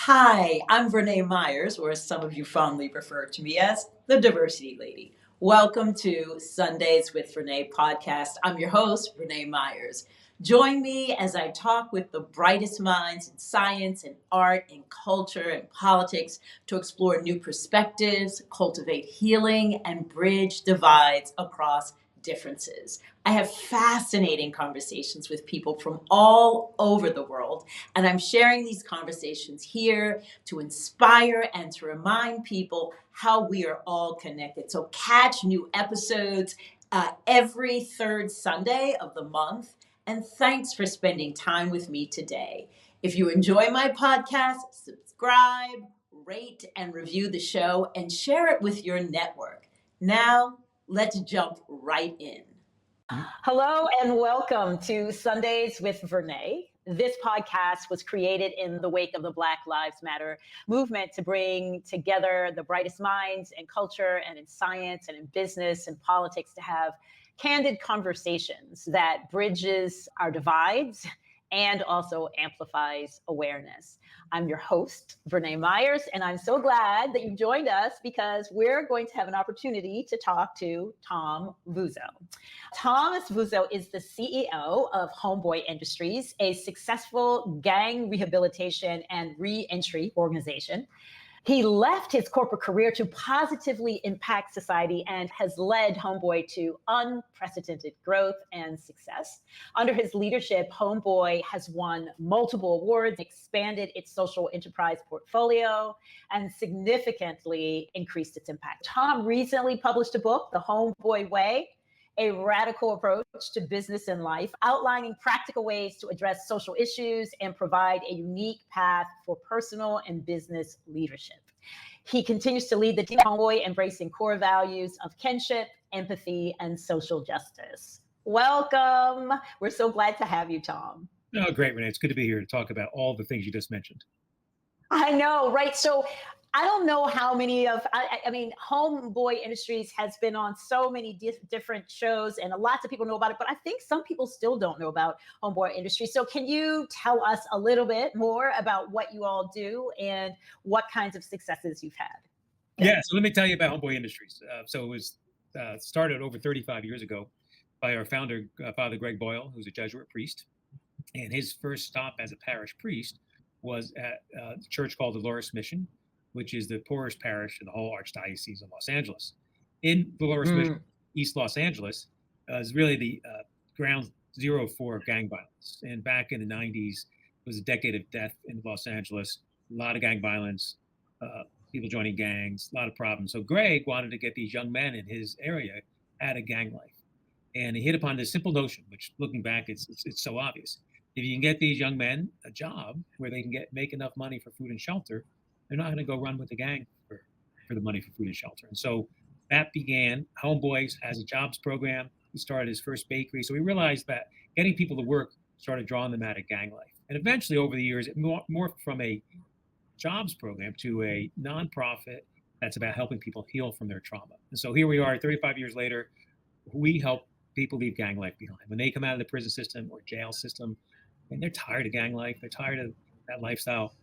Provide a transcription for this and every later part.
Hi, I'm Vernā Myers, or as some of you fondly refer to me as, the Diversity Lady. Welcome to Sundays with Vernā podcast. I'm your host, Vernā Myers. Join me as I talk with the brightest minds in science and art and culture and politics to explore new perspectives, cultivate healing, and bridge divides across differences. I have fascinating conversations with people from all over the world, and I'm sharing these conversations here to inspire and to remind people how we are all connected. So, catch new episodes every third Sunday of the month. And thanks for spending time with me today. If you enjoy my podcast, subscribe, rate, and review the show, and share it with your network. Now, let's jump right in. Hello and welcome to Sundays with Vernā. This podcast was created in the wake of the Black Lives Matter movement to bring together the brightest minds in culture and in science and in business and politics to have candid conversations that bridges our divides and also amplifies awareness. I'm your host, Vernā Myers, and I'm so glad that you joined us because we're going to have an opportunity to talk to Tom Vozzo. Thomas Vozzo is the CEO of Homeboy Industries, a successful gang rehabilitation and re-entry organization. He left his corporate career to positively impact society and has led Homeboy to unprecedented growth and success. Under his leadership, Homeboy has won multiple awards, expanded its social enterprise portfolio, and significantly increased its impact. Tom recently published a book, The Homeboy Way, a radical approach to business and life, outlining practical ways to address social issues and provide a unique path for personal and business leadership. He continues to lead the team at Homeboy, embracing core values of kinship, empathy, and social justice. Welcome. We're so glad to have you, Tom. Oh, great, Renee. It's good to be here to talk about all the things you just mentioned. I know, right? So I don't know how many of, I mean, Homeboy Industries has been on so many different shows and lots of people know about it, but I think some people still don't know about Homeboy Industries. So can you tell us a little bit more about what you all do and what kinds of successes you've had? Yeah, so let me tell you about Homeboy Industries. So it was started over 35 years ago by our founder, Father Greg Boyle, who's a Jesuit priest. And his first stop as a parish priest was at a church called the Dolores Mission, which is the poorest parish in the whole Archdiocese of Los Angeles. In Dolores Mission, East Los Angeles, is really the ground zero for gang violence. And back in the 90s, it was a decade of death in Los Angeles, a lot of gang violence, people joining gangs, a lot of problems. So Greg wanted to get these young men in his area out of gang life. And he hit upon this simple notion, which looking back, it's so obvious. If you can get these young men a job where they can make enough money for food and shelter, they're not going to go run with the gang for the money for food and shelter. And so that began Homeboys as a jobs program. He started his first bakery. So we realized that getting people to work started drawing them out of gang life. And eventually over the years, it morphed from a jobs program to a nonprofit that's about helping people heal from their trauma. And so here we are 35 years later, we help people leave gang life behind. When they come out of the prison system or jail system, and they're tired of gang life, they're tired of that lifestyle,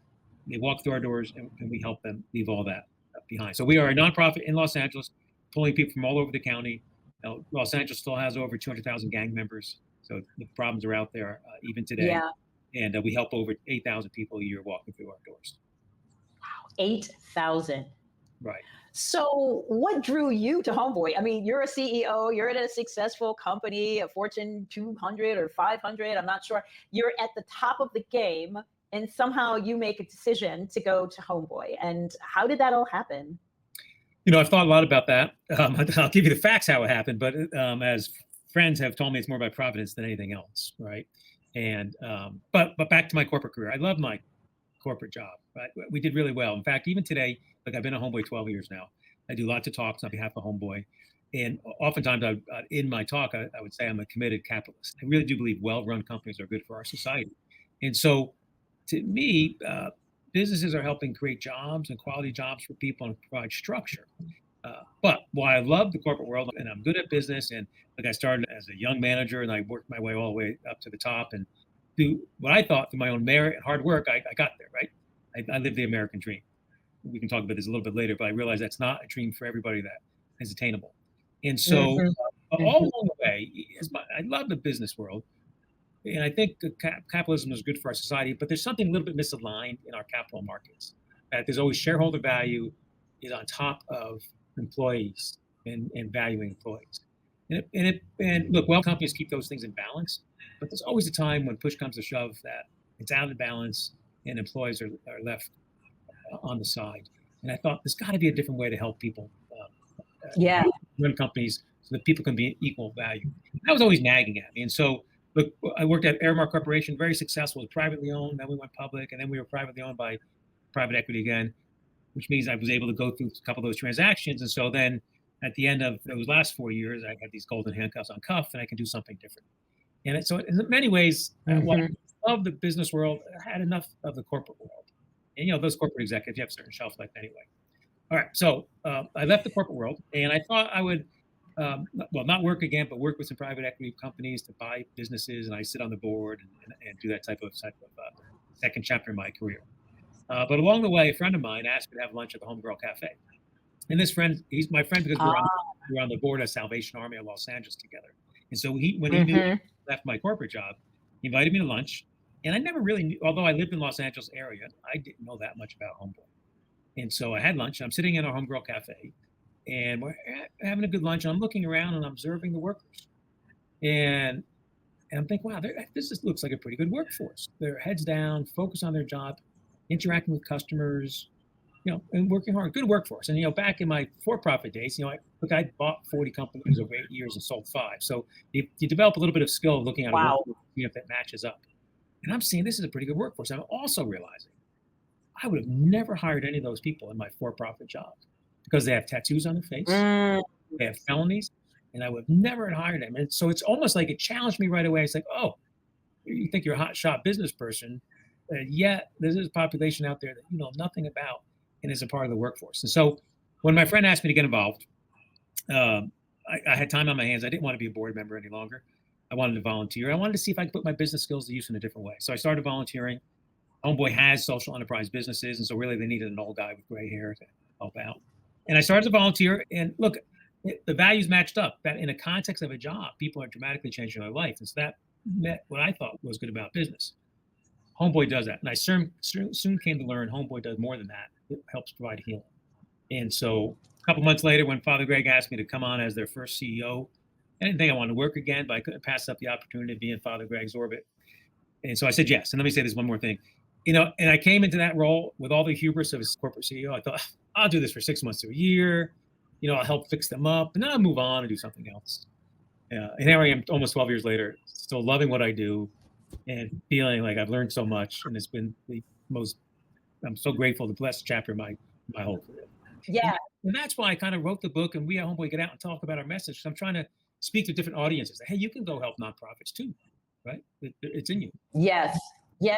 they walk through our doors and we help them leave all that behind. So we are a nonprofit in Los Angeles, pulling people from all over the county. Los Angeles still has over 200,000 gang members. So the problems are out there even today. Yeah. And we help over 8,000 people a year walking through our doors. Wow, 8,000. Right. So what drew you to Homeboy? I mean, you're a CEO, you're at a successful company, a Fortune 200 or 500, I'm not sure. You're at the top of the game, and somehow you make a decision to go to Homeboy. And how did that all happen? You know, I've thought a lot about that. I'll give you the facts how it happened, but as friends have told me, it's more by providence than anything else, right? And but back to my corporate career. I love my corporate job. Right? We did really well. In fact, even today, like I've been a Homeboy 12 years now. I do lots of talks on behalf of Homeboy. And oftentimes in my talk, I would say I'm a committed capitalist. I really do believe well-run companies are good for our society. And so to me, businesses are helping create jobs and quality jobs for people and provide structure. But while I love the corporate world and I'm good at business, and like I started as a young manager and I worked my way all the way up to the top, and through what I thought through my own merit and hard work, I got there, right? I live the American dream. We can talk about this a little bit later, but I realize that's not a dream for everybody that is attainable. And so all along the way, I love the business world. And I think capitalism is good for our society, but there's something a little bit misaligned in our capital markets. That there's always shareholder value is on top of employees and valuing employees. And look, well, companies keep those things in balance, but there's always a time when push comes to shove that it's out of balance and employees are left on the side. And I thought there's got to be a different way to help people run companies so that people can be equal value. And that was always nagging at me. And so, look, I worked at Aramark Corporation, very successful, privately owned. Then we went public, and then we were privately owned by private equity again, which means I was able to go through a couple of those transactions. And so then at the end of those last 4 years, I had these golden handcuffs on cuff, and I can do something different. And so in many ways, while I love the business world, I had enough of the corporate world. And, those corporate executives, you have a certain shelf life anyway. All right, so I left the corporate world, and I thought I would, not work again, but work with some private equity companies to buy businesses, and I sit on the board and do that type of second chapter in my career. But along the way, a friend of mine asked me to have lunch at the Homegirl Cafe. And this friend, he's my friend because we're on the board of Salvation Army of Los Angeles together. And so when he knew I left my corporate job, he invited me to lunch. And I never really knew, although I lived in Los Angeles area, I didn't know that much about Homeboy. And so I had lunch. I'm sitting in our Homegirl Cafe, and we're having a good lunch. And I'm looking around and I'm observing the workers. And I'm thinking, wow, this just looks like a pretty good workforce. They're heads down, focused on their job, interacting with customers, and working hard. Good workforce. And, back in my for-profit days, I bought 40 companies over 8 years and sold 5. So you develop a little bit of skill looking at a workforce, if that matches up. And I'm seeing this is a pretty good workforce. I'm also realizing I would have never hired any of those people in my for-profit job because they have tattoos on their face, they have felonies, and I would have never hired them. And so it's almost like it challenged me right away. It's like, oh, you think you're a hotshot business person, yet there's this population out there that you know nothing about and is a part of the workforce. And so when my friend asked me to get involved, I had time on my hands. I didn't want to be a board member any longer. I wanted to volunteer. I wanted to see if I could put my business skills to use in a different way. So I started volunteering. Homeboy has social enterprise businesses, and so really they needed an old guy with gray hair to help out. And I started to volunteer, and look, the values matched up. That in the context of a job, people are dramatically changing their life. And so that met what I thought was good about business. Homeboy does that. And I soon came to learn Homeboy does more than that. It helps provide healing. And so a couple months later, when Father Greg asked me to come on as their first CEO, I didn't think I wanted to work again, but I couldn't pass up the opportunity to be in Father Greg's orbit. And so I said yes. And let me say this one more thing. And I came into that role with all the hubris of a corporate CEO. I thought, I'll do this for 6 months to a year. I'll help fix them up, and then I'll move on and do something else. And here I am almost 12 years later, still loving what I do and feeling like I've learned so much. And it's been I'm so grateful, the blessed chapter of my whole career. Yeah. And that's why I kind of wrote the book, and we at Homeboy get out and talk about our message. I'm trying to speak to different audiences. Hey, you can go help nonprofits too, right? It's in you. Yes. Yeah.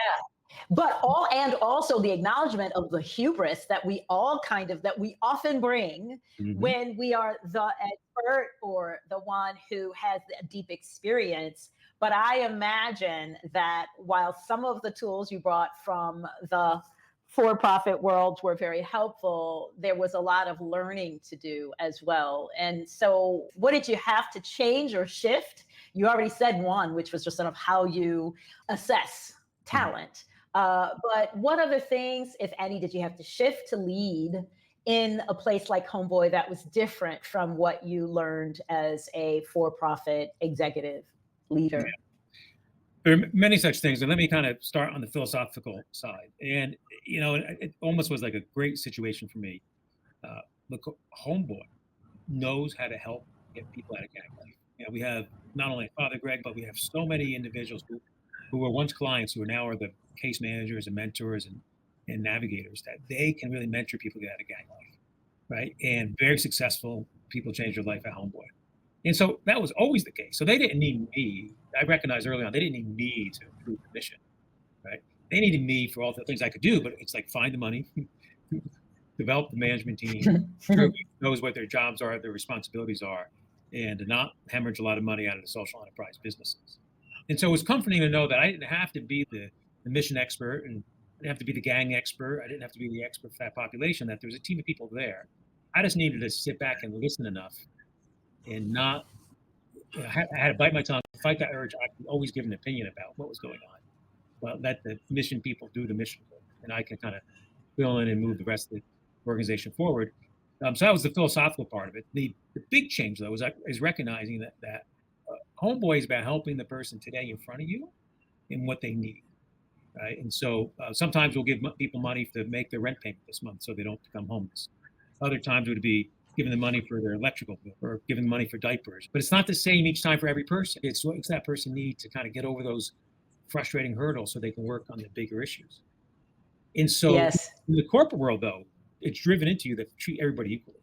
But also the acknowledgement of the hubris that we often bring when we are the expert or the one who has a deep experience. But I imagine that while some of the tools you brought from the for-profit world were very helpful, there was a lot of learning to do as well. And so what did you have to change or shift? You already said one, which was just sort of how you assess talent. But what other things, if any, did you have to shift to lead in a place like Homeboy that was different from what you learned as a for-profit executive leader? Yeah. There are many such things. And let me kind of start on the philosophical side. And, it almost was like a great situation for me. Look, Homeboy knows how to help get people out of gang life. We have not only Father Greg, but we have so many individuals who were once clients who are now the case managers and mentors and navigators that they can really mentor people to get out of gang life, right? And very successful people change their life at Homeboy. And so that was always the case. So they didn't need me. I recognized early on, they didn't need me to improve the mission, right? They needed me for all the things I could do, but it's like find the money, develop the management team, knows what their jobs are, their responsibilities are, and to not hemorrhage a lot of money out of the social enterprise businesses. And so it was comforting to know that I didn't have to be the mission expert and didn't have to be the gang expert. I didn't have to be the expert for that population, that there was a team of people there. I just needed to sit back and listen enough and not, I had to bite my tongue, fight that urge. I could always give an opinion about what was going on. Well, let the mission people do the mission work, and I can kind of fill in and move the rest of the organization forward. So that was the philosophical part of it. The big change, though, is recognizing that Homeboy is about helping the person today in front of you and what they need, right? And so sometimes we'll give people money to make their rent payment this month so they don't become homeless. Other times it would be giving them money for their electrical bill or giving them money for diapers. But it's not the same each time for every person. It's what that person needs to kind of get over those frustrating hurdles so they can work on the bigger issues. And so Yes. in the corporate world, though, it's driven into you that treat everybody equally.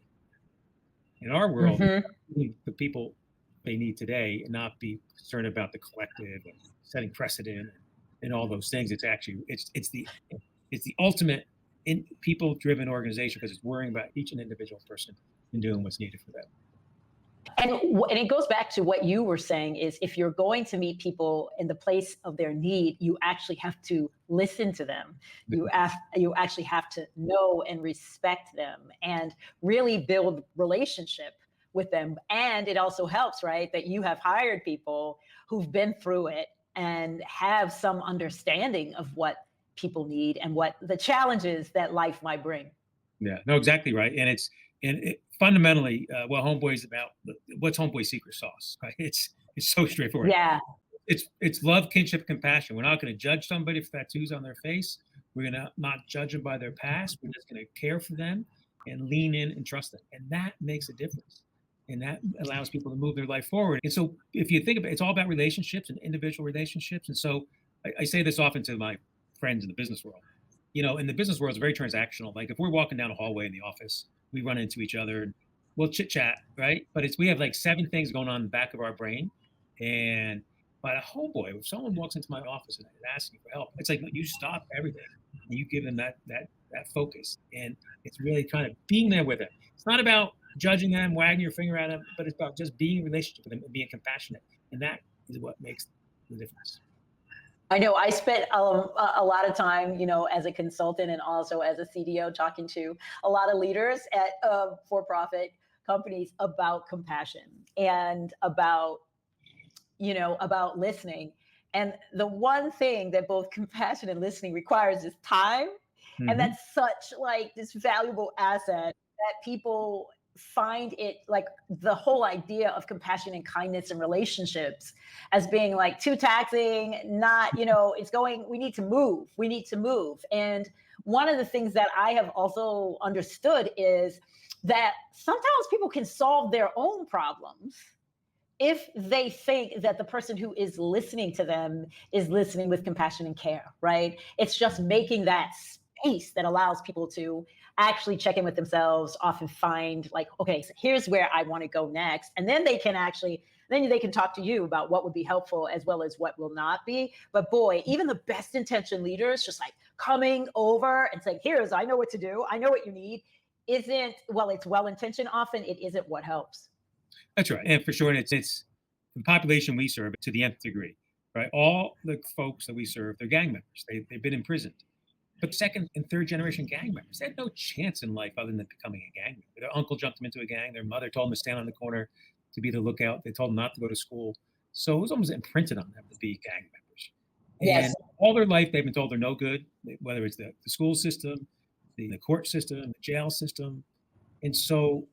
In our world, the people they need today and not be concerned about the collective and setting precedent and all those things. It's actually it's the ultimate in people-driven organization because it's worrying about each and individual person and doing what's needed for them. And it goes back to what you were saying is if you're going to meet people in the place of their need, you actually have to listen to them. You actually have to know and respect them and really build relationship with them. And it also helps, right, that you have hired people who've been through it and have some understanding of what people need and what the challenges that life might bring. Yeah, no, exactly right. And fundamentally, what Homeboy is about, what's Homeboy's secret sauce, right? It's so straightforward. Yeah. It's love, kinship, compassion. We're not going to judge somebody for tattoos on their face. We're going to not judge them by their past. We're just going to care for them and lean in and trust them. And that makes a difference. And that allows people to move their life forward. And so if you think about it, it's all about relationships and individual relationships. And so I say this often to my friends in the business world. You know, in the business world, it's very transactional. Like if we're walking down a hallway in the office, we run into each other and we'll chit chat, right? But we have like 7 things going on in the back of our brain. And by a Homeboy, if someone walks into my office and asks me for help, it's like you stop everything and you give them that focus. And it's really kind of being there with them. It's not about judging them, wagging your finger at them, but it's about just being in relationship with them and being compassionate. And that is what makes the difference. I know I spent a lot of time, as a consultant and also as a CDO talking to a lot of leaders at for-profit companies about compassion and about listening. And the one thing that both compassion and listening requires is time. Mm-hmm. And that's such like this valuable asset that people find it like the whole idea of compassion and kindness and relationships as being like too taxing, not, we need to move. And one of the things that I have also understood is that sometimes people can solve their own problems if they think that the person who is listening to them is listening with compassion and care, right? It's just making that space that allows people to actually check in with themselves, often find like, okay, so here's where I want to go next. And then they can talk to you about what would be helpful as well as what will not be. But boy, even the best intentioned leaders just like coming over and saying, I know what to do. I know what you need. It's well-intentioned. Often it isn't what helps. That's right. And for sure, it's the population we serve to the nth degree, right? All the folks that we serve, they're gang members. They've been imprisoned. But 2nd and 3rd generation gang members, they had no chance in life other than becoming a gang member. Their uncle jumped them into a gang. Their mother told them to stand on the corner to be the lookout. They told them not to go to school. So it was almost imprinted on them to be gang members. Yes. And all their life, they've been told they're no good, whether it's the school system, the court system, the jail system. And so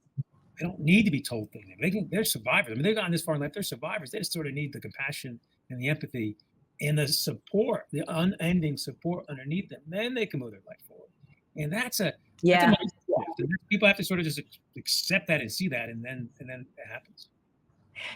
they don't need to be told things. They're survivors. I mean, they've gotten this far in life. They're survivors. They just sort of need the compassion and the empathy and the support, the unending support underneath them. Then they can move their life forward. And that's a nice shift. People have to sort of just accept that and see that, and then it happens.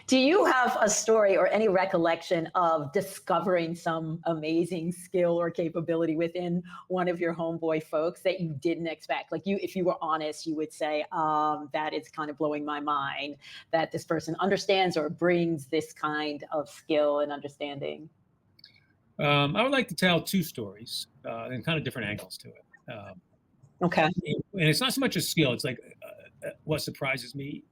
Do you have a story or any recollection of discovering some amazing skill or capability within one of your Homeboy folks that you didn't expect? Like if you were honest, you would say, that is kind of blowing my mind that this person understands or brings this kind of skill and understanding. I would like to tell 2 stories and kind of different angles to it. Okay. And it's not so much a skill. It's like what surprises me,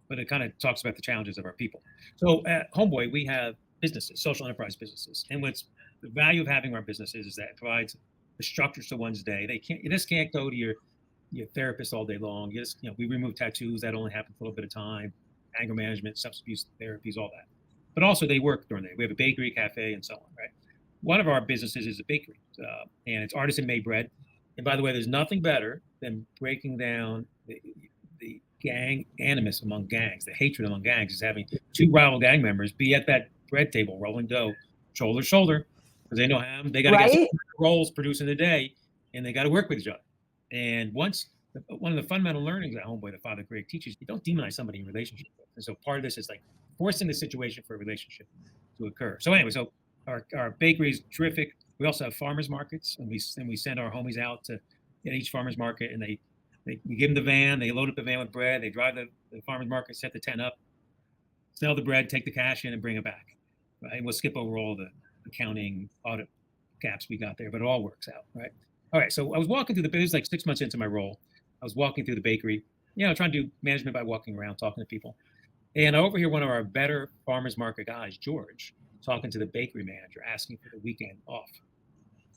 but it kind of talks about the challenges of our people. So at Homeboy, we have businesses, social enterprise businesses. And what's the value of having our businesses is that it provides the structures to one's day. You just can't go to your therapist all day long. We remove tattoos that only happen for a little bit of time, anger management, substance abuse therapies, all that. But also they work during the day. We have a bakery, cafe, and so on, right? One of our businesses is a bakery, and it's artisan made bread. And by the way, there's nothing better than breaking down the gang animus among gangs, the hatred among gangs, is having two rival gang members be at that bread table rolling dough, shoulder to shoulder, because they know how they got to get rolls producing the day, and they got to work with each other. And one of the fundamental learnings at Homeboy that Father Greg teaches, you don't demonize somebody in relationship with. And so part of this is like forcing the situation for a relationship to occur. So anyway, so our bakery is terrific. We also have farmers markets, and we send our homies out to each farmers market, and we give them the van. They load up the van with bread. They drive the farmers market, set the tent up, sell the bread, take the cash in, and bring it back. Right? And we'll skip over all the accounting audit gaps we got there, but it all works out, right? All right. So I was walking through it was like 6 months into my role. I was walking through the bakery, trying to do management by walking around, talking to people. And I overhear one of our better farmers market guys, George, talking to the bakery manager, asking for the weekend off.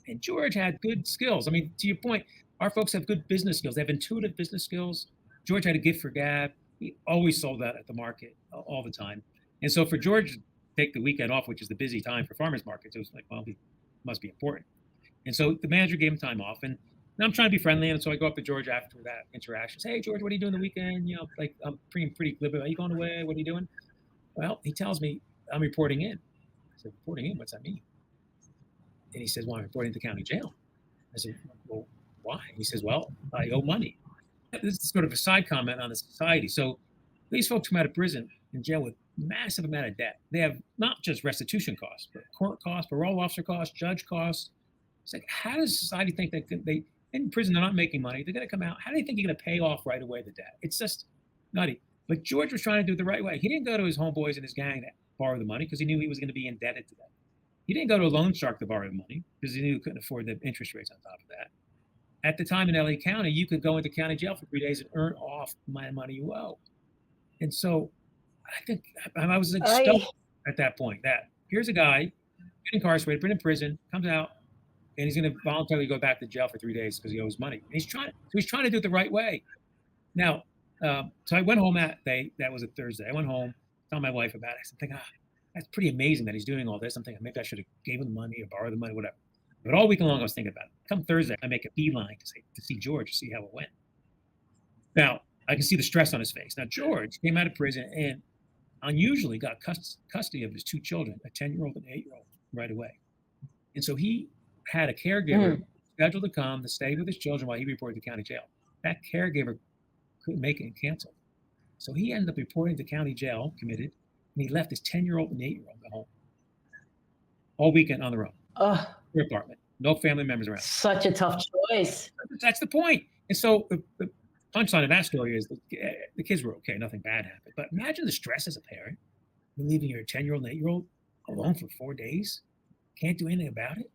And George had good skills. I mean, to your point, our folks have good business skills. They have intuitive business skills. George had a gift for gab. He always sold that at the market all the time. And so for George to take the weekend off, which is the busy time for farmers markets, it was like, well, it must be important. And so the manager gave him time off. And I'm trying to be friendly. And so I go up to George after that interaction. Say, hey, George, what are you doing the weekend? I'm pretty glib. Are you going away? What are you doing? Well, he tells me, I'm reporting in. I said, reporting in? What's that mean? And he says, well, I'm reporting to county jail. I said, well, why? He says, well, I owe money. This is sort of a side comment on the society. So these folks come out of prison and jail with massive amount of debt. They have not just restitution costs, but court costs, parole officer costs, judge costs. It's like, how does society think that they in prison, they're not making money. They're going to come out. How do they think you're going to pay off right away the debt? It's just nutty. But George was trying to do it the right way. He didn't go to his homeboys and his gang to borrow the money because he knew he was going to be indebted to them. He didn't go to a loan shark to borrow the money because he knew he couldn't afford the interest rates on top of that. At the time in LA County, you could go into county jail for 3 days and earn off my money you owe. And so I think I was like stuck at that point that here's a guy incarcerated, put in prison, comes out, and he's going to voluntarily go back to jail for 3 days because he owes money. And he's trying to do it the right way. Now, so I went home that day. That was a Thursday. I went home, told my wife about it. I said, thinking, that's pretty amazing that he's doing all this. I'm thinking maybe I should have gave him the money or borrowed the money, whatever. But all week long, I was thinking about it. Come Thursday, I make a beeline to see George, to see how it went. Now, I can see the stress on his face. Now, George came out of prison and unusually got custody of his two children, a 10-year-old and an 8-year-old, right away. And so he had a caregiver scheduled to come to stay with his children while he reported to county jail. That caregiver couldn't make it and canceled. So he ended up reporting to county jail, committed, and he left his 10-year-old and 8-year-old at home all weekend on their own. Their apartment, no family members around. Such a tough choice. That's the point. And so the punchline of that story is the kids were okay, nothing bad happened. But imagine the stress as a parent. You're leaving your 10-year-old and 8-year-old alone for 4 days, can't do anything about it.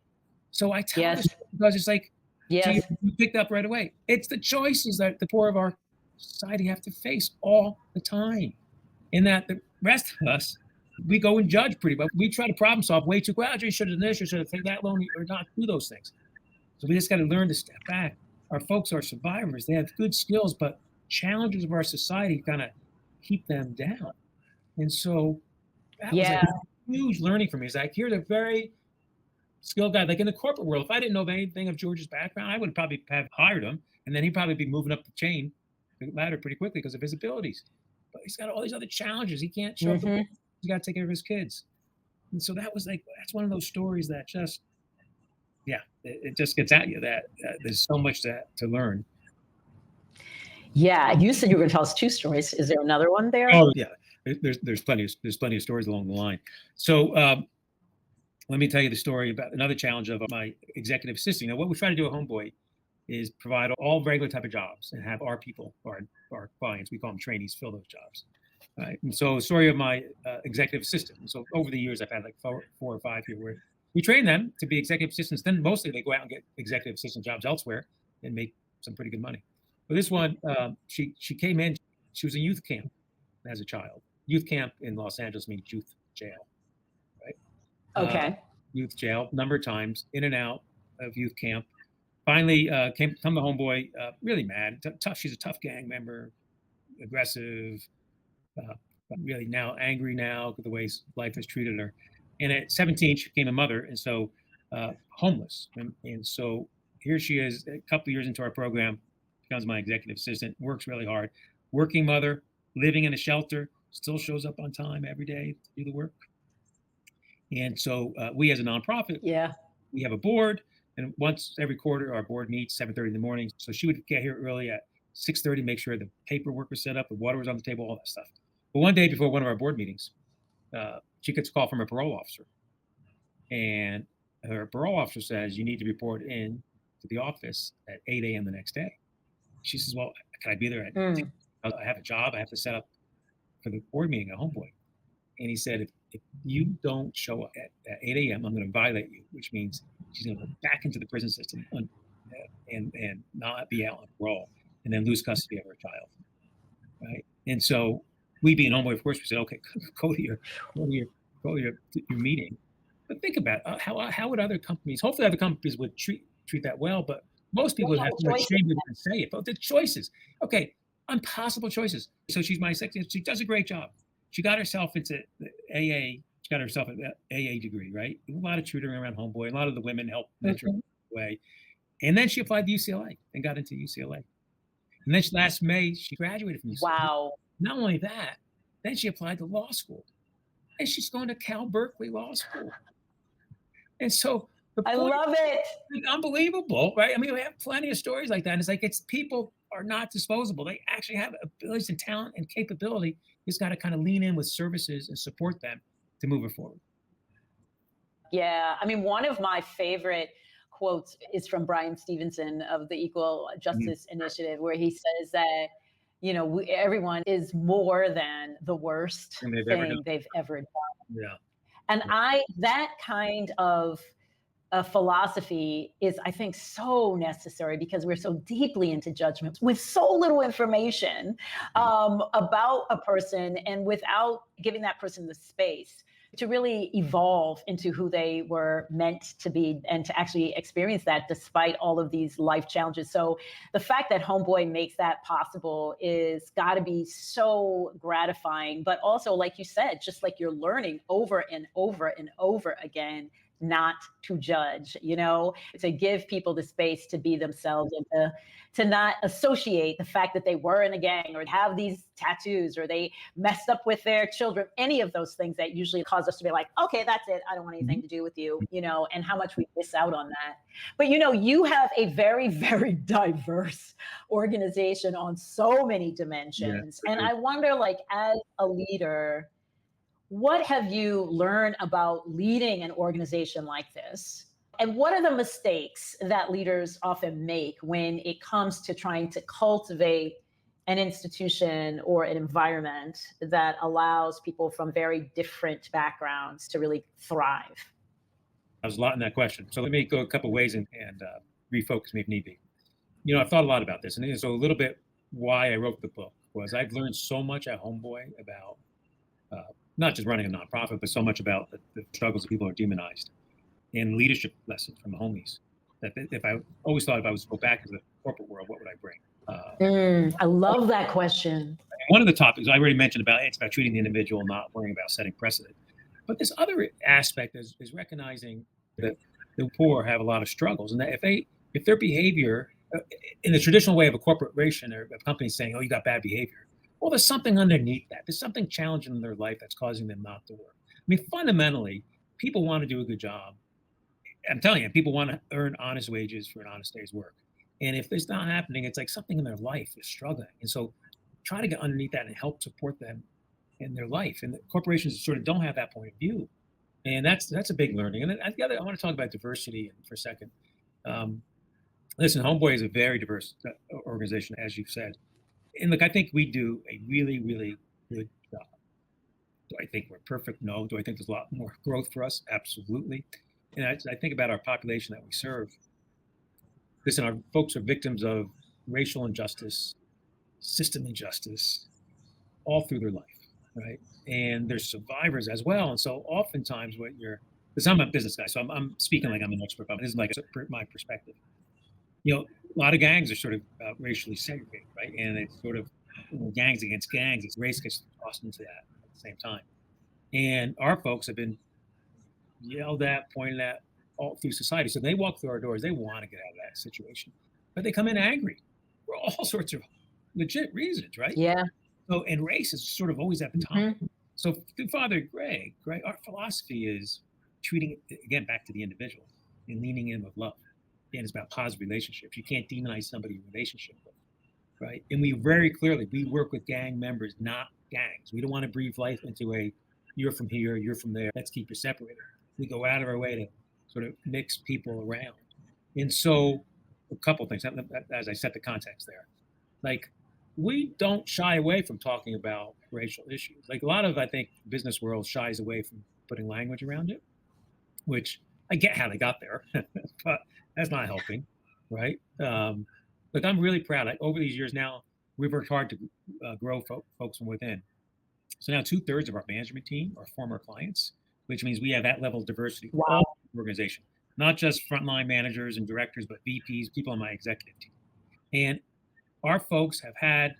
So I tell this because it's like, so you picked up right away. It's the choices that the poor of our society have to face all the time. In that the rest of us, we go and judge pretty much. We try to problem solve way too quick. You should have this, you should have taken that loan, or not do those things. So we just got to learn to step back. Our folks are survivors. They have good skills, but challenges of our society kind of keep them down. And so that was a huge learning for me. It's like, here's a very skilled guy. Like in the corporate world, if I didn't know anything of George's background, I would probably have hired him, and then he'd probably be moving up the chain, the ladder pretty quickly because of his abilities. But he's got all these other challenges. He can't show up. He's got to take care of his kids. And so that was like, that's one of those stories that just, it just gets at you that there's so much to learn. Yeah. You said you were going to tell us 2 stories. Is there another one there? Oh yeah. There's plenty of stories along the line. So let me tell you the story about another challenge of my executive assistant. Now, what we try to do at Homeboy is provide all regular type of jobs and have our people, our clients, we call them trainees, fill those jobs. Right. And so the story of my executive assistant. And so over the years, I've had like 4 or 5 here where we train them to be executive assistants. Then mostly they go out and get executive assistant jobs elsewhere and make some pretty good money. But this one, she came in, she was in youth camp as a child. Youth camp in Los Angeles means youth jail, right? Okay. Youth jail, number of times, in and out of youth camp. finally come to Homeboy, really mad, tough. She's a tough gang member, aggressive, really now angry now with the way life has treated her. And at 17, she became a mother, and so homeless. And so here she is, a couple of years into our program, becomes my executive assistant, works really hard, working mother, living in a shelter, still shows up on time every day to do the work. And so we, as a nonprofit, we have a board, and once every quarter, our board meets 7:30 in the morning. So she would get here early at 6:30, make sure the paperwork was set up, the water was on the table, all that stuff. But one day before one of our board meetings, she gets a call from a parole officer, and her parole officer says, "You need to report in to the office at 8 a.m. the next day." She says, "Well, can I be there at 10? I have a job. I have to set up for the board meeting at Homeboy." And he said, if you don't show up at 8 a.m., I'm going to violate you, which means she's going to go back into the prison system and not be out on parole, and then lose custody of her child, right? And so we, being Homeboy, of course, we said, okay, go to your meeting. But think about it, how would other companies? Hopefully, other companies would treat that well, but most people would have too much shame to say it. But the choices, okay, impossible choices. So she's my secretary. She does a great job. She got herself into AA. She got herself an AA degree, right? A lot of tutoring around Homeboy. A lot of the women helped mentor her way. And then she applied to UCLA and got into UCLA. And then last May, she graduated from UCLA. Wow. Not only that, then she applied to law school. And she's going to Cal Berkeley Law School. And so I love it. Unbelievable, right? I mean, we have plenty of stories like that. And it's like, people are not disposable. They actually have abilities and talent and capability. You just got to kind of lean in with services and support them to move it forward. Yeah. I mean, one of my favorite quotes is from Brian Stevenson of the Equal Justice Initiative, where he says that, everyone is more than the worst thing they've ever done. Yeah. And that kind of a philosophy is, I think, so necessary because we're so deeply into judgment with so little information about a person, and without giving that person the space to really evolve into who they were meant to be and to actually experience that despite all of these life challenges. So the fact that Homeboy makes that possible is got to be so gratifying, but also, like you said, just like you're learning over and over and over again, not to judge, to give people the space to be themselves, and to not associate the fact that they were in a gang or have these tattoos or they messed up with their children, any of those things that usually cause us to be like, okay, that's it. I don't want anything to do with you, and how much we miss out on that. But, you have a very, very diverse organization on so many dimensions. And I wonder, as a leader, what have you learned about leading an organization like this? And what are the mistakes that leaders often make when it comes to trying to cultivate an institution or an environment that allows people from very different backgrounds to really thrive? There's a lot in that question. So let me go a couple of ways and refocus me if need be. I've thought a lot about this. And so a little bit why I wrote the book was I've learned so much at Homeboy about not just running a nonprofit, but so much about the struggles that people are demonized, and leadership lessons from the homies. That if I always thought if I was to go back to the corporate world, what would I bring? I love that question. One of the topics I already mentioned it's about treating the individual, not worrying about setting precedent. But this other aspect is recognizing that the poor have a lot of struggles, and that if their behavior in the traditional way of a corporation or a company saying, "Oh, you got bad behavior," well, there's something underneath that. There's something challenging in their life that's causing them not to work. I mean, fundamentally, people want to do a good job. I'm telling you, people want to earn honest wages for an honest day's work. And if it's not happening, it's like something in their life is struggling. And so try to get underneath that and help support them in their life. And the corporations sort of don't have that point of view. And that's a big learning. And then I want to talk about diversity for a second. Listen, Homeboy is a very diverse organization, as you've said. And look, I think we do a really, really good job. Do I think we're perfect? No. Do I think there's a lot more growth for us? Absolutely. And I think about our population that we serve. Listen, our folks are victims of racial injustice, system injustice, all through their life, right? And they're survivors as well. And so oftentimes because I'm a business guy, so I'm speaking like I'm an expert, but this is like my perspective. A lot of gangs are sort of racially segregated, right? And it's sort of gangs against gangs. It's race gets tossed into that at the same time. And our folks have been yelled at, pointed at all through society. So they walk through our doors. They want to get out of that situation, but they come in angry for all sorts of legit reasons, right? Yeah. So, and race is sort of always at the top. Mhm. So through Father Greg, right, our philosophy is treating it, again, back to the individual and leaning in with love. And it's about positive relationships. You can't demonize somebody in relationship with, right? And we very clearly, we work with gang members, not gangs. We don't want to breathe life into a, you're from here, you're from there, let's keep you separated. We go out of our way to sort of mix people around. And so a couple things, as I set the context there, like we don't shy away from talking about racial issues. Like a lot of, I think, business world shies away from putting language around it, which I get how they got there, but that's not helping, right? Look, I'm really proud. Like over these years now, we've worked hard to grow folks from within. So now 2/3 of our management team are former clients, which means we have that level of diversity all Wow. in the organization, not just frontline managers and directors, but VPs, people on my executive team. And our folks have had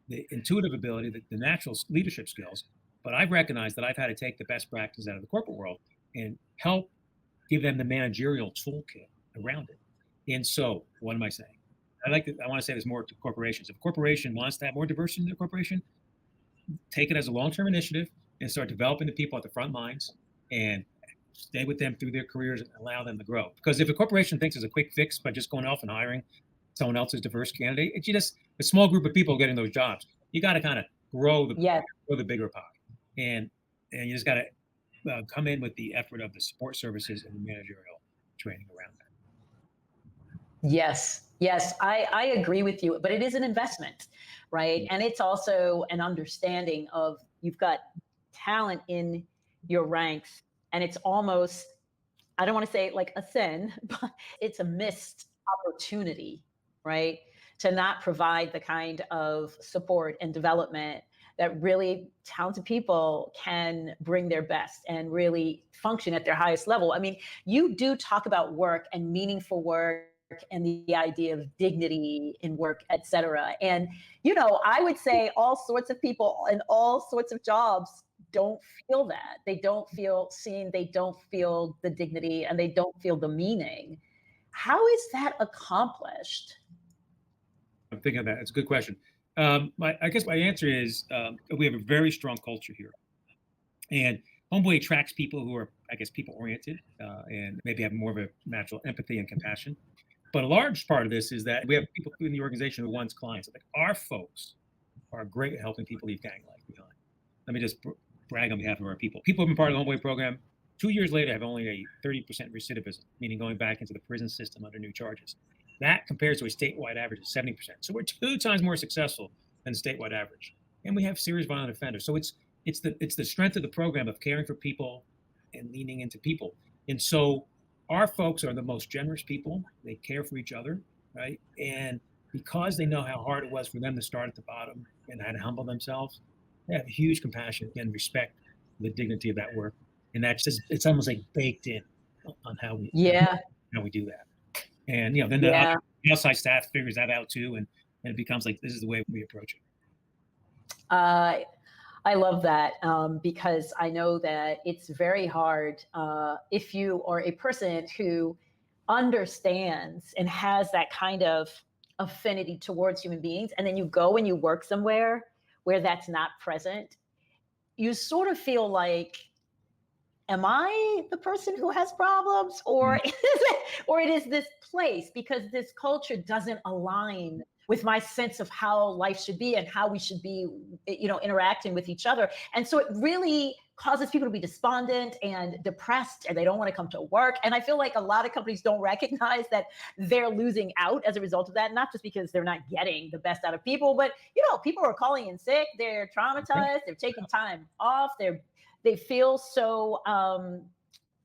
the intuitive ability, the natural leadership skills, but I've recognized that I've had to take the best practices out of the corporate world and help give them the managerial toolkit around it. And so, what am I saying? I want to say this more to corporations. If a corporation wants to have more diversity in their corporation, take it as a long-term initiative and start developing the people at the front lines and stay with them through their careers and allow them to grow. Because if a corporation thinks it's a quick fix by just going off and hiring someone else's diverse candidate, it's just a small group of people getting those jobs. You got to kind of grow the bigger pie, and you just got to come in with the effort of the support services and the managerial training around that. Yes, yes, I agree with you, but it is an investment, right? And it's also an understanding of you've got talent in your ranks, and it's almost, I don't want to say like a sin, but it's a missed opportunity, right? To not provide the kind of support and development that really talented people can bring their best and really function at their highest level. I mean, you do talk about work and meaningful work and the idea of dignity in work, et cetera. And, I would say all sorts of people in all sorts of jobs don't feel that. They don't feel seen, they don't feel the dignity, and they don't feel the meaning. How is that accomplished? I'm thinking of that. It's a good question. I guess my answer is we have a very strong culture here. And Homeboy attracts people who are, I guess, people oriented and maybe have more of a natural empathy and compassion. But a large part of this is that we have people in the organization who wants clients. Like our folks are great at helping people leave gang life behind. Let me just brag on behalf of our people. People have been part of the Homeboy program. 2 years later, have only a 30% recidivism, meaning going back into the prison system under new charges. That compares to a statewide average of 70%. So we're 2 times more successful than the statewide average. And we have serious violent offenders. So it's the strength of the program of caring for people and leaning into people. And so our folks are the most generous people. They care for each other, right? And because they know how hard it was for them to start at the bottom and how to humble themselves, they have huge compassion and respect for the dignity of that work. And that's just, it's almost like baked in on how we do that. And then the outside staff figures that out too, and it becomes like this is the way we approach it. I love that because I know that it's very hard if you are a person who understands and has that kind of affinity towards human beings, and then you go and you work somewhere where that's not present. You sort of feel like, am I the person who has problems, or it is this place, because this culture doesn't align with my sense of how life should be and how we should be, interacting with each other. And so it really causes people to be despondent and depressed, and they don't want to come to work. And I feel like a lot of companies don't recognize that they're losing out as a result of that, not just because they're not getting the best out of people, but people are calling in sick, they're traumatized, they're taking time off, they feel so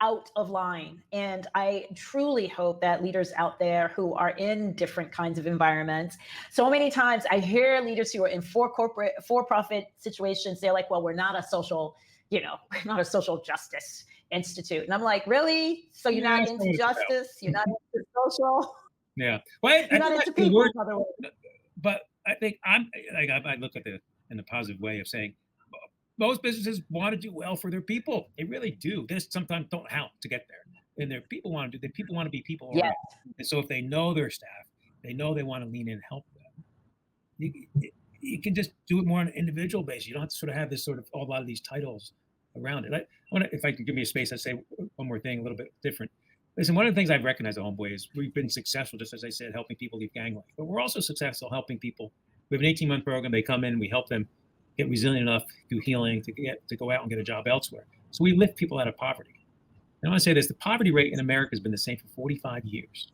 out of line. And I truly hope that leaders out there who are in different kinds of environments, so many times I hear leaders who are in for-profit situations, they're like, well, we're not a social justice institute. And I'm like, really? So you're not into justice? You're not into social? Yeah. Well, I You're think not into that's the people, word, in other words. but I think I look at in a positive way of saying most businesses want to do well for their people. They really do. They just sometimes don't know how to get there. And their people want to do. The people want to be people Yeah. oriented. And so if they know their staff, they know they want to lean in and help them. You can just do it more on an individual basis. You don't have to sort of have this sort of a lot of these titles around it. I want to, if I can give me a space, I'd say one more thing, a little bit different. Listen, one of the things I've recognized at Homeboy is we've been successful, just as I said, helping people leave gang life. But we're also successful helping people. We have an 18-month program. They come in, we help them get resilient enough through healing to go out and get a job elsewhere. So we lift people out of poverty. And I want to say this: the poverty rate in America has been the same for 45 years.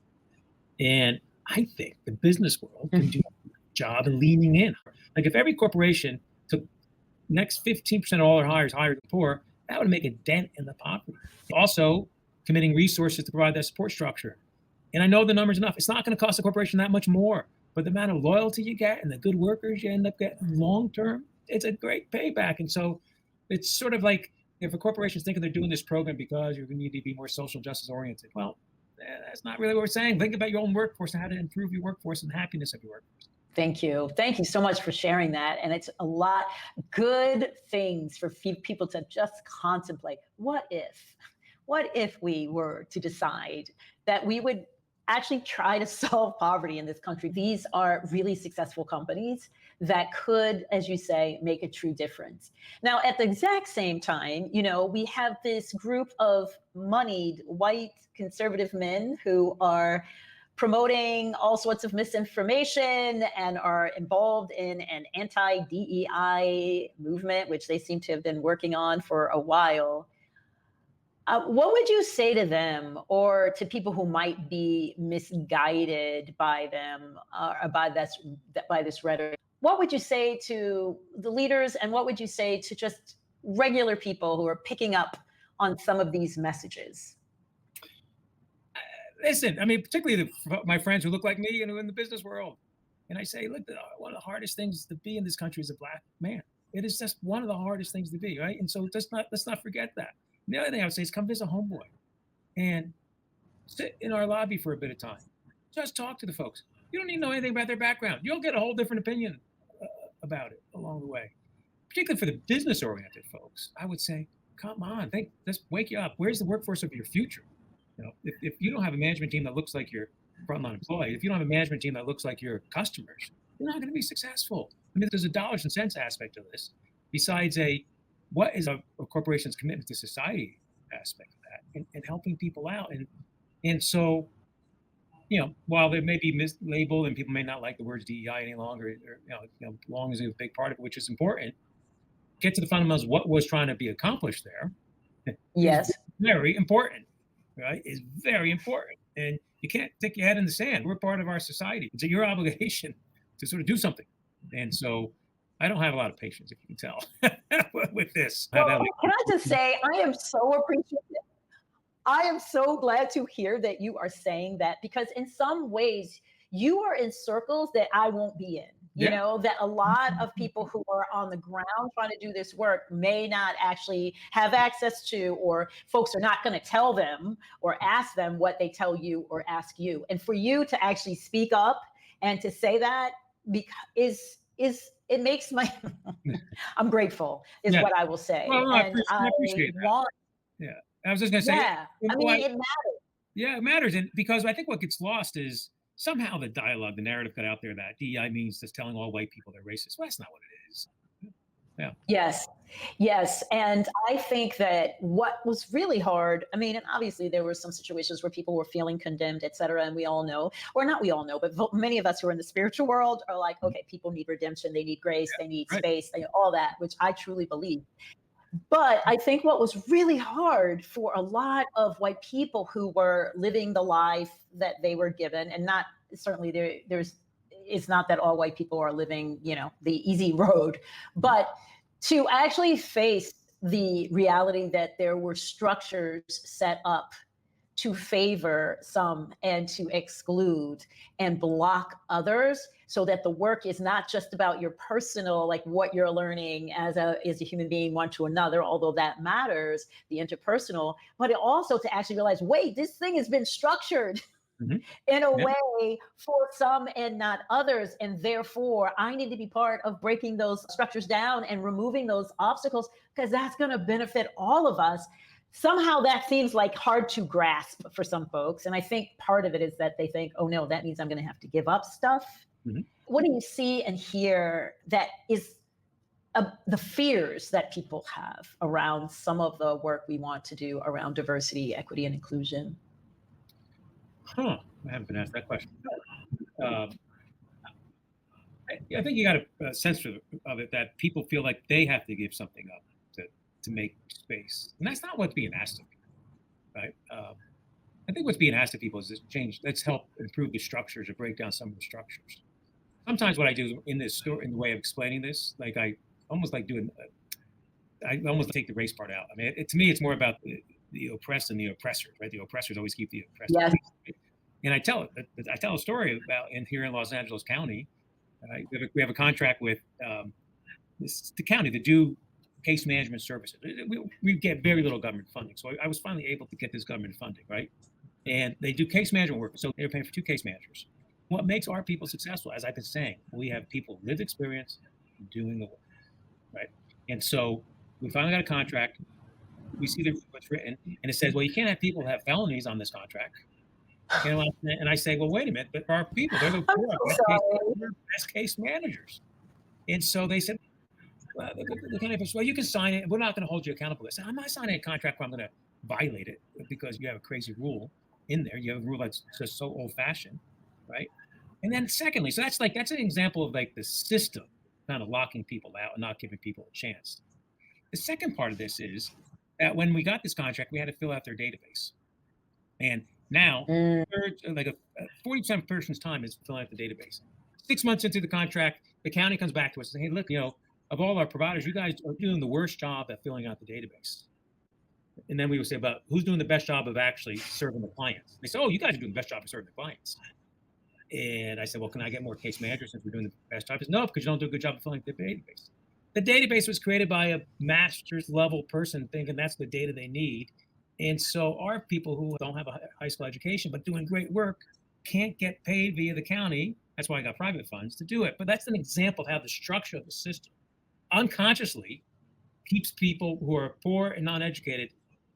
And I think the business world can do a job in leaning in. Like if every corporation took next 15% of all their hires hired the poor, that would make a dent in the poverty. Also, committing resources to provide that support structure. And I know the number's enough. It's not going to cost the corporation that much more, but the amount of loyalty you get and the good workers you end up getting long term, it's a great payback. And so it's sort of like if a corporation's thinking they're doing this program because you're going to need to be more social justice oriented. Well, that's not really what we're saying. Think about your own workforce and how to improve your workforce and the happiness of your workforce. Thank you. Thank you so much for sharing that. And it's a lot good things for people to just contemplate. What if we were to decide that we would actually try to solve poverty in this country? These are really successful companies that could, as you say, make a true difference. Now, at the exact same time, we have this group of moneyed white conservative men who are promoting all sorts of misinformation and are involved in an anti-DEI movement, which they seem to have been working on for a while. What would you say to them or to people who might be misguided by them by this rhetoric? What would you say to the leaders and what would you say to just regular people who are picking up on some of these messages? Listen, I mean, particularly my friends who look like me and who are in the business world. And I say, look, one of the hardest things to be in this country is a black man. It is just one of the hardest things to be, right? And so let's not forget that. And the other thing I would say is come visit Homeboy and sit in our lobby for a bit of time. Just talk to the folks. You don't need to know anything about their background. You'll get a whole different opinion about it along the way. Particularly for the business-oriented folks, I would say, come on, let's wake you up. Where's the workforce of your future? If you don't have a management team that looks like your frontline employee, if you don't have a management team that looks like your customers, you're not going to be successful. I mean, there's a dollars and cents aspect of this, besides what is a corporation's commitment to society aspect of that, and helping people out. And so, while there may be mislabeled and people may not like the words DEI any longer, or, belonging is a big part of it, which is important. Get to the fundamentals of what was trying to be accomplished there. Yes. Very important. Right, is very important. And you can't stick your head in the sand. We're part of our society. It's your obligation to sort of do something. And so I don't have a lot of patience, if you can tell, with this. Well, can I just say, I am so appreciative. I am so glad to hear that you are saying that, because in some ways you are in circles that I won't be in. That a lot of people who are on the ground trying to do this work may not actually have access to, or folks are not going to tell them or ask them what they tell you or ask you. And for you to actually speak up and to say that is it makes my I'm grateful is what I will say. Well, no, and I appreciate that. Yeah. I was just going to say, I mean, it matters. Yeah, it matters. And because I think what gets lost is somehow the dialogue, the narrative got out there that DEI means just telling all white people they're racist. Well, that's not what it is. Yeah. Yes. And I think that what was really hard, I mean, and obviously there were some situations where people were feeling condemned, et cetera. And we all know, or not we all know, but many of us who are in the spiritual world are like, okay, people need redemption. They need grace. They need space, all that, which I truly believe. But I think what was really hard for a lot of white people who were living the life that they were given, and not certainly it's not that all white people are living, the easy road, but to actually face the reality that there were structures set up to favor some and to exclude and block others, so that the work is not just about your personal, like what you're learning as a human being one to another, although that matters, the interpersonal, but it also to actually realize, wait, this thing has been structured in a Yeah. way for some and not others. And therefore, I need to be part of breaking those structures down and removing those obstacles because that's going to benefit all of us. Somehow that seems like hard to grasp for some folks. And I think part of it is that they think, oh no, that means I'm going to have to give up stuff. What do you see and hear that is the fears that people have around some of the work we want to do around diversity, equity, and inclusion? I haven't been asked that question. I think you got a sense of it that people feel like they have to give something up to make space, and that's not what's being asked of people, right? I think what's being asked of people is to change. Let's help improve the structures or break down some of the structures. Sometimes what I do in this story, in the way of explaining this, like I almost like doing, I almost take the race part out. I mean, to me, it's more about the oppressed and the oppressors, right? The oppressors always keep the oppressed. Yes. And I tell a story about here in Los Angeles County. We have a contract with the county to do case management services. We get very little government funding, so I was finally able to get this government funding, right? And they do case management work, so they're paying for 2 case managers. What makes our people successful, as I've been saying, we have people with lived experience doing the work, right? And so we finally got a contract. We see what's written, and it says, well, you can't have people have felonies on this contract. And I say, well, wait a minute, but our people, they're the best case managers. And so they said, well, you can sign it. We're not going to hold you accountable. I said, I'm not signing a contract where I'm going to violate it because you have a crazy rule in there. You have a rule that's just so old fashioned, right? And then secondly, so that's an example of like the system kind of locking people out and not giving people a chance. The second part of this is that when we got this contract, we had to fill out their database. And now, like a 40% person's time is filling out the database. 6 months into the contract, the county comes back to us and says, hey, look, of all our providers, you guys are doing the worst job at filling out the database. And then we would say, but who's doing the best job of actually serving the clients? They say, oh, you guys are doing the best job of serving the clients. And I said, well, can I get more case managers since we're doing the best job? He said, no, because you don't do a good job of filling out the database. The database was created by a master's level person thinking that's the data they need. And so our people who don't have a high school education but doing great work can't get paid via the county. That's why I got private funds to do it. But that's an example of how the structure of the system unconsciously keeps people who are poor and non-educated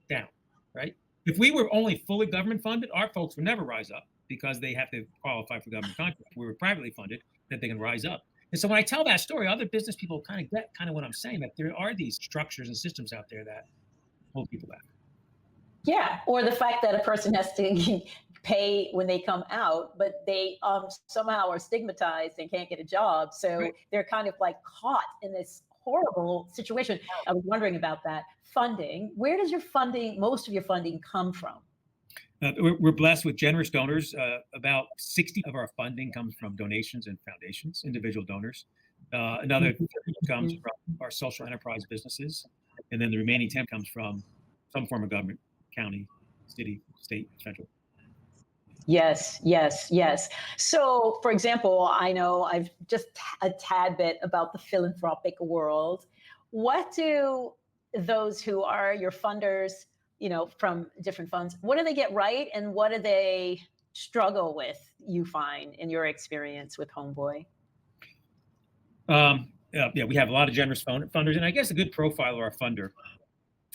down, right? If we were only fully government funded, our folks would never rise up because they have to qualify for government contract. We were privately funded, that they can rise up. And so when I tell that story, other business people kind of get what I'm saying, that there are these structures and systems out there that hold people back. Yeah, or the fact that a person has to pay when they come out, but they somehow are stigmatized and can't get a job. So they're kind of like caught in this horrible situation. I was wondering about that. Funding. Where does most of your funding come from? We're blessed with generous donors. About 60% of our funding comes from donations and foundations, individual donors. Another 30% comes from our social enterprise businesses. And then the remaining 10% comes from some form of government, county, city, state, federal. Yes. So, for example, I know I've just a tad bit about the philanthropic world. What do those who are your funders, from different funds, what do they get right and what do they struggle with, you find, in your experience with Homeboy? We have a lot of generous funders, and I guess a good profile of our funder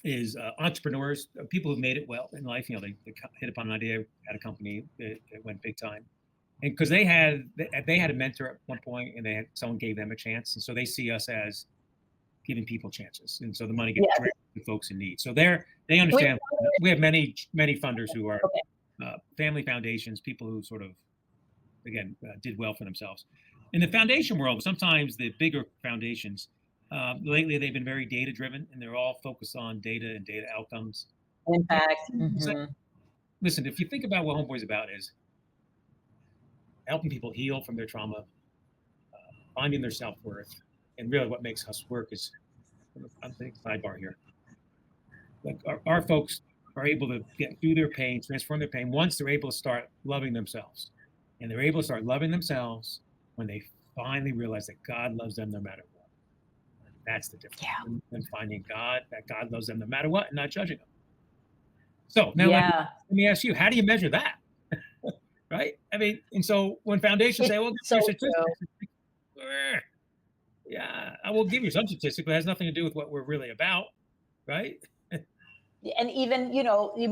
is entrepreneurs, people who've made it well in life. They hit upon an idea, had a company that went big time, and because they had a mentor at one point, and someone gave them a chance, and so they see us as giving people chances, and so the money gets directed to folks in need. So they understand. We have many funders who are family foundations, people who sort of, again, did well for themselves. In the foundation world, sometimes the bigger foundations, lately they've been very data driven, and they're all focused on data and data outcomes. Impact. So, listen, if you think about what Homeboy's about, is helping people heal from their trauma, finding their self-worth, and really what makes us work is, I'm thinking sidebar here, like our folks are able to get through their pain, transform their pain, once they're able to start loving themselves. And they're able to start loving themselves when they finally realize that God loves them no matter what. That's the difference. Yeah. And finding God, that God loves them no matter what, and not judging them. So now let me ask you, how do you measure that? right? I mean, and so when foundations say, well, give me your statistics, yeah, I will give you some statistics, but it has nothing to do with what we're really about, right? And even,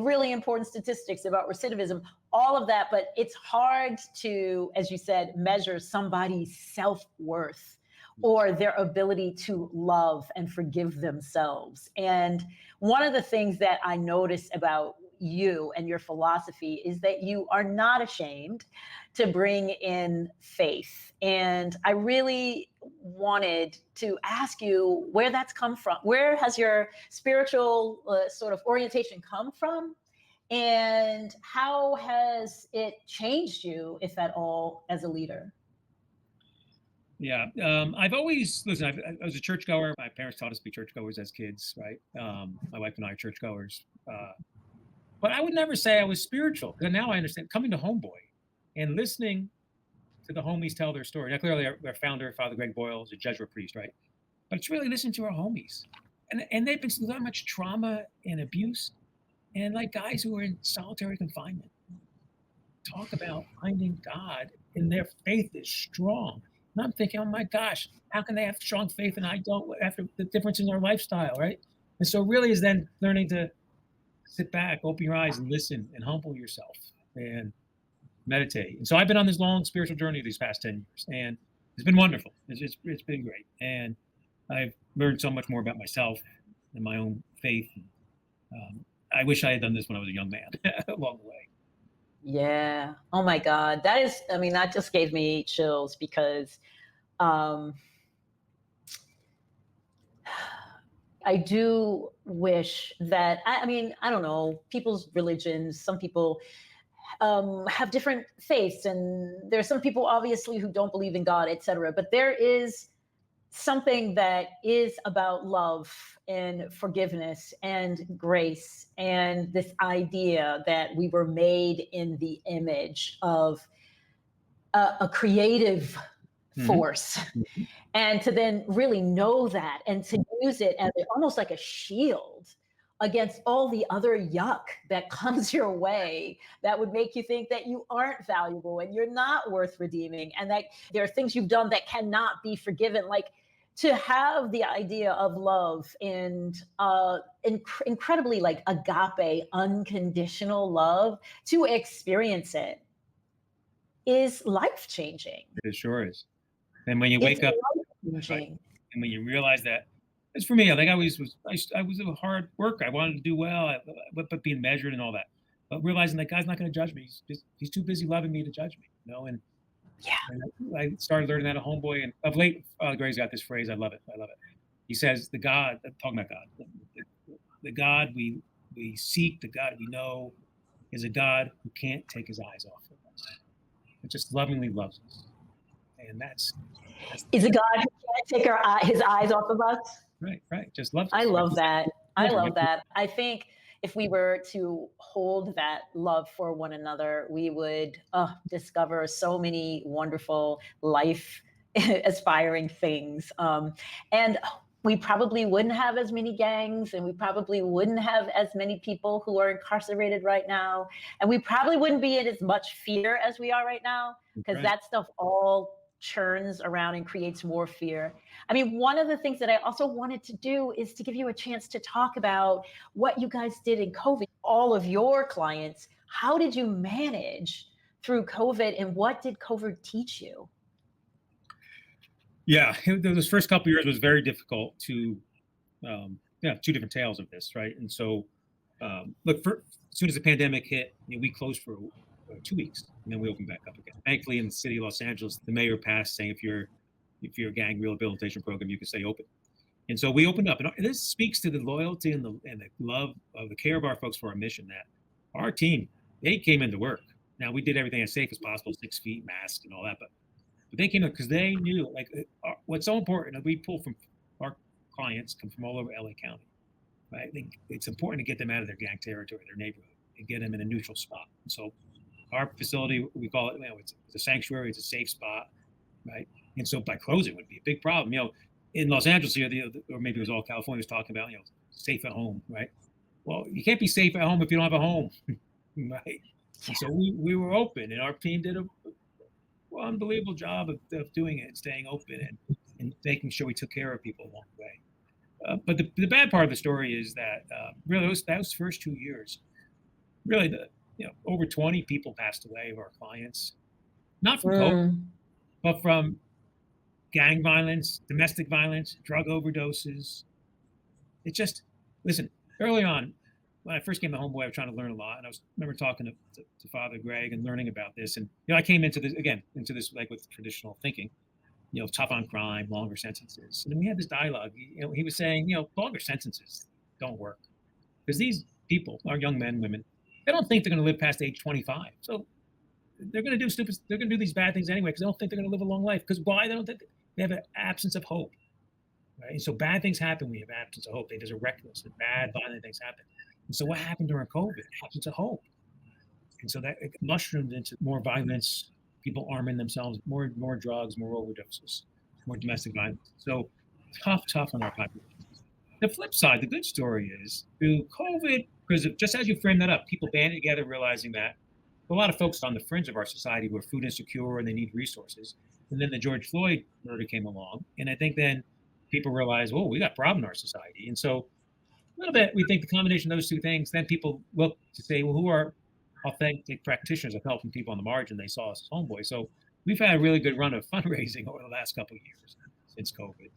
really important statistics about recidivism, all of that. But it's hard to, as you said, measure somebody's self-worth or their ability to love and forgive themselves. And one of the things that I notice about you and your philosophy is that you are not ashamed to bring in faith. And I really wanted to ask you where that's come from. Where has your spiritual sort of orientation come from? And how has it changed you, if at all, as a leader? Yeah, I've always listen. I was a churchgoer. My parents taught us to be churchgoers as kids, right? My wife and I are churchgoers, but I would never say I was spiritual. And now I understand. Coming to Homeboy and listening to the homies tell their story. Now, clearly, our founder, Father Greg Boyle, is a Jesuit priest, right? But it's really listening to our homies, and they've been through so much trauma and abuse, and like guys who are in solitary confinement talk about finding God, and their faith is strong. And I'm thinking, oh my gosh, how can they have strong faith and I don't after the difference in their lifestyle, right? And so really is then learning to sit back, open your eyes and listen and humble yourself and meditate. And so I've been on this long spiritual journey these past 10 years and it's been wonderful. It's been great. And I've learned so much more about myself and my own faith. I wish I had done this when I was a young man along the way. Yeah. Oh my God. That just gave me chills because I do wish that, I don't know, people's religions, some people have different faiths, and there's some people obviously who don't believe in God, etc. But there is something that is about love and forgiveness and grace and this idea that we were made in the image of a creative force. Mm-hmm. And to then really know that and to use it as almost like a shield against all the other yuck that comes your way that would make you think that you aren't valuable and you're not worth redeeming and that there are things you've done that cannot be forgiven. Like, to have the idea of love and incredibly like agape, unconditional love, to experience it is life-changing. It sure is. And when you wake up, right, and when you realize that, it's for me, I think I was a hard worker. I wanted to do well, but being measured and all that. But realizing that God's not going to judge me. He's too busy loving me to judge me, And yeah, and I started learning that at Homeboy, and of late, Greg's got this phrase. I love it. He says, "The God," talking about God, the God we seek, the God we know, is a God who can't take his eyes off of us. It just lovingly loves us, and that's is a God who can't take his eyes off of us. Right. Just loves us. I love that. I love that. I think if we were to hold that love for one another, we would discover so many wonderful life aspiring things. And we probably wouldn't have as many gangs, and we probably wouldn't have as many people who are incarcerated right now. And we probably wouldn't be in as much fear as we are right now, because that stuff all churns around and creates more fear. One of the things that I also wanted to do is to give you a chance to talk about what you guys did in COVID, all of your clients. How did you manage through COVID, and what did COVID teach you? Yeah, those first couple of years was very difficult to, two different tales of this, right? And so, look, as soon as the pandemic hit, we closed for 2 weeks, and then we opened back up again. Thankfully, in the city of Los Angeles, the mayor passed saying if you're a gang rehabilitation program, you can stay open. And so we opened up, and this speaks to the loyalty and the love of the care of our folks for our mission. That our team, they came into work. Now we did everything as safe as possible, 6 feet, mask, and all that, but they came in because they knew what's so important. We pull from our clients come from all over LA County, right? It's important to get them out of their gang territory, their neighborhood, and get them in a neutral spot. And so our facility, we call it, it's a sanctuary, it's a safe spot, right? And so by closing would be a big problem. In Los Angeles here, or maybe it was all California, was talking about, safe at home, right? Well, you can't be safe at home if you don't have a home, right? And so we were open, and our team did an unbelievable job of doing it and staying open and making sure we took care of people along the way. But the bad part of the story is that really those first 2 years, really over 20 people passed away of our clients, not from COVID, but from gang violence, domestic violence, drug overdoses. It just, listen, early on, when I first came to Homeboy, I was trying to learn a lot. And I remember talking to Father Greg and learning about this. And, I came into this like with traditional thinking, tough on crime, longer sentences. And then we had this dialogue. He was saying, longer sentences don't work. Because these people, our young men, women, they don't think they're going to live past age 25. So they're going to do they're going to do these bad things anyway because they don't think they're going to live a long life. Because why? They don't think they have an absence of hope. Right? And so bad things happen when you have absence of hope. There's a reckless and bad, violent things happen. And so what happened during COVID? Absence of hope. And so that it mushroomed into more violence, people arming themselves, more drugs, more overdoses, more domestic violence. So tough on our population. The flip side, the good story is through COVID, because just as you frame that up, people banded together realizing that a lot of folks on the fringe of our society were food insecure and they need resources. And then the George Floyd murder came along. And I think then people realized, we got a problem in our society. And so a little bit, we think the combination of those two things, then people look to say, who are authentic practitioners of helping people on the margin? They saw us as Homeboy. So we've had a really good run of fundraising over the last couple of years since COVID.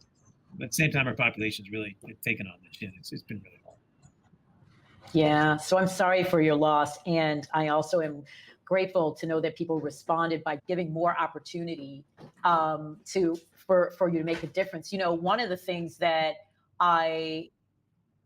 But at the same time, our population's really taken on the chin. It's been really hard. Yeah. So I'm sorry for your loss. And I also am grateful to know that people responded by giving more opportunity for you to make a difference. One of the things that I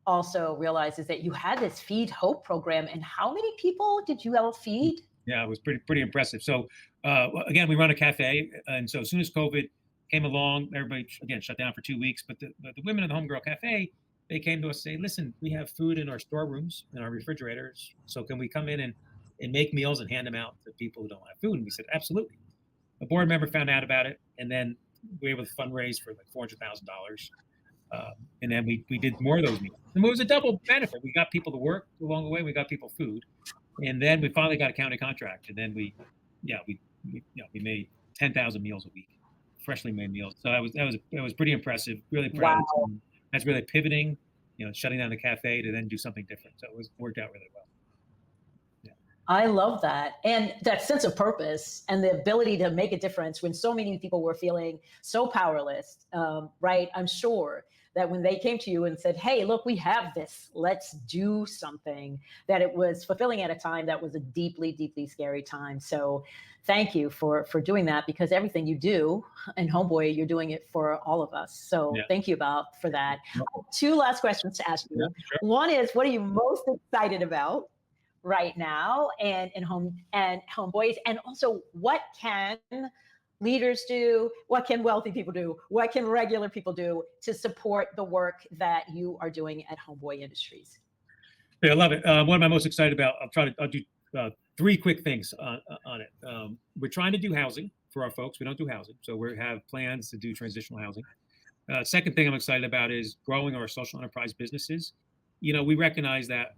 also realized is that you had this Feed Hope program, and how many people did you help feed? Yeah, it was pretty impressive. So again, we run a cafe, and so as soon as COVID came along, everybody again shut down for 2 weeks. But the women in the Homegirl Cafe, they came to us and say, listen, we have food in our storerooms and our refrigerators. So can we come in and make meals and hand them out to people who don't have food? And we said, absolutely. A board member found out about it, and then we were able to fundraise for like $400,000. And then we did more of those meals. And it was a double benefit. We got people to work along the way. We got people food. And then we finally got a county contract. And then we made 10,000 meals a week, freshly made meals. So that was pretty impressive. Really proud. Wow. That's really pivoting, shutting down the cafe to then do something different. So it worked out really well. Yeah. I love that. And that sense of purpose and the ability to make a difference when so many people were feeling so powerless, right? I'm sure that when they came to you and said, hey, look, we have this, let's do something, that it was fulfilling at a time that was a deeply, deeply scary time. So thank you for doing that, because everything you do in Homeboy, you're doing it for all of us. So thank you for that. Two last questions to ask you. Yeah, sure. One is, what are you most excited about right now and Homeboys? And also, what can leaders do? What can wealthy people do? What can regular people do to support the work that you are doing at Homeboy Industries? Yeah, I love it. What am I most excited about? I'll do 3 quick things on it. We're trying to do housing for our folks. We don't do housing. So we have plans to do transitional housing. Second thing I'm excited about is growing our social enterprise businesses. We recognize that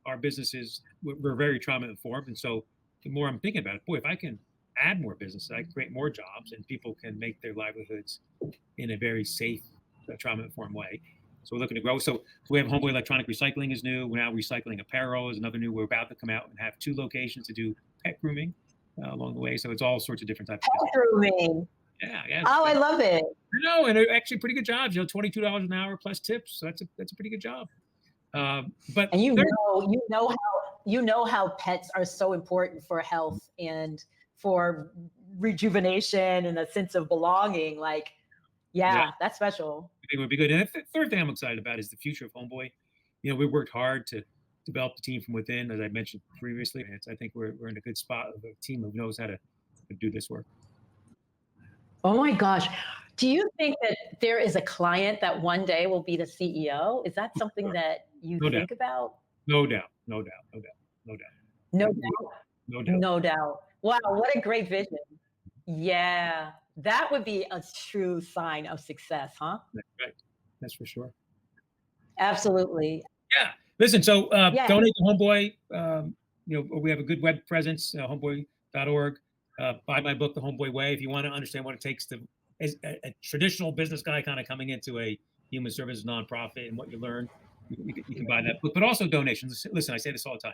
our businesses, we're very trauma informed. And so the more I'm thinking about it, boy, if I can add more businesses, I can create more jobs, and people can make their livelihoods in a very safe, trauma informed way. So we're looking to grow. So we have Homeboy Electronic Recycling is new. We're now recycling apparel is another new. We're about to come out and have 2 locations to do pet grooming along the way. So it's all sorts of different types of pet grooming. Yeah. Oh, I love it. I know, and they're actually pretty good jobs. $22 an hour plus tips. So that's a pretty good job. But and you know how pets are so important for health and for rejuvenation and a sense of belonging. Like, that's special. I think it would be good. And the third thing I'm excited about is the future of Homeboy. We worked hard to develop the team from within, as I mentioned previously. I think we're in a good spot of a team who knows how to do this work. Oh my gosh. Do you think that there is a client that one day will be the CEO? Is that something that you think about? No doubt. Wow, what a great vision. Yeah, that would be a true sign of success, huh? Right. That's for sure. Absolutely. Yeah. Listen, so donate to Homeboy. we have a good web presence, homeboy.org. Buy my book, The Homeboy Way, if you want to understand what it takes to, as a traditional business guy, kind of coming into a human services nonprofit and what you learn. You can buy that book, but also donations. Listen, I say this all the time.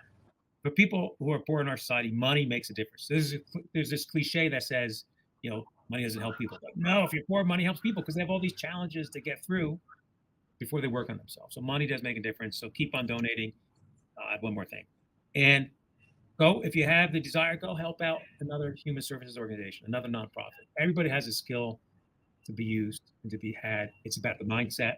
For people who are poor in our society, money makes a difference. There's this cliche that says, money doesn't help people. But no, if you're poor, money helps people because they have all these challenges to get through before they work on themselves. So money does make a difference. So keep on donating. I have one more thing. And if you have the desire, go help out another human services organization, another nonprofit. Everybody has a skill to be used and to be had. It's about the mindset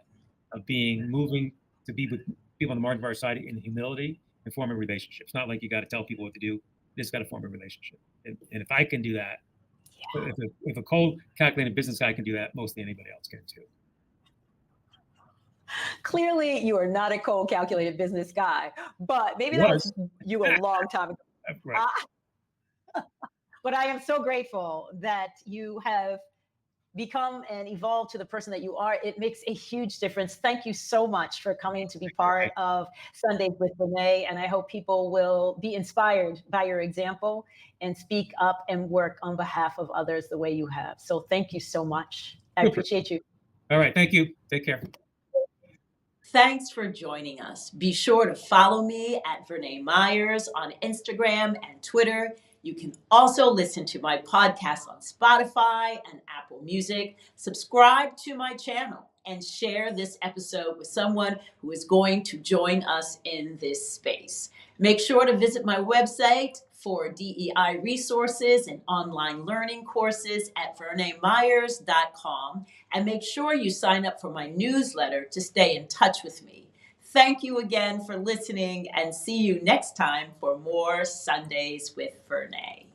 of moving to be with people on the margin of our society in humility and forming relationships. Not like you got to tell people what to do. You just got to form a relationship. And if I can do that, if a cold, calculated business guy can do that, mostly anybody else can too. Clearly, you are not a cold, calculated business guy, but maybe that was you a long time ago. Right. But I am so grateful that you have become and evolved to the person that you are. It makes a huge difference. Thank you so much for coming to be part of Sundays with Vernā, and I hope people will be inspired by your example and speak up and work on behalf of others the way you have. So thank you so much. I appreciate you. All right. Thank you. Take care. Thanks for joining us. Be sure to follow me at Vernā Myers on Instagram and Twitter. You can also listen to my podcast on Spotify and Apple Music. Subscribe to my channel and share this episode with someone who is going to join us in this space. Make sure to visit my website for DEI resources and online learning courses at vernamyers.com, and make sure you sign up for my newsletter to stay in touch with me. Thank you again for listening, and see you next time for more Sundays with Vernā.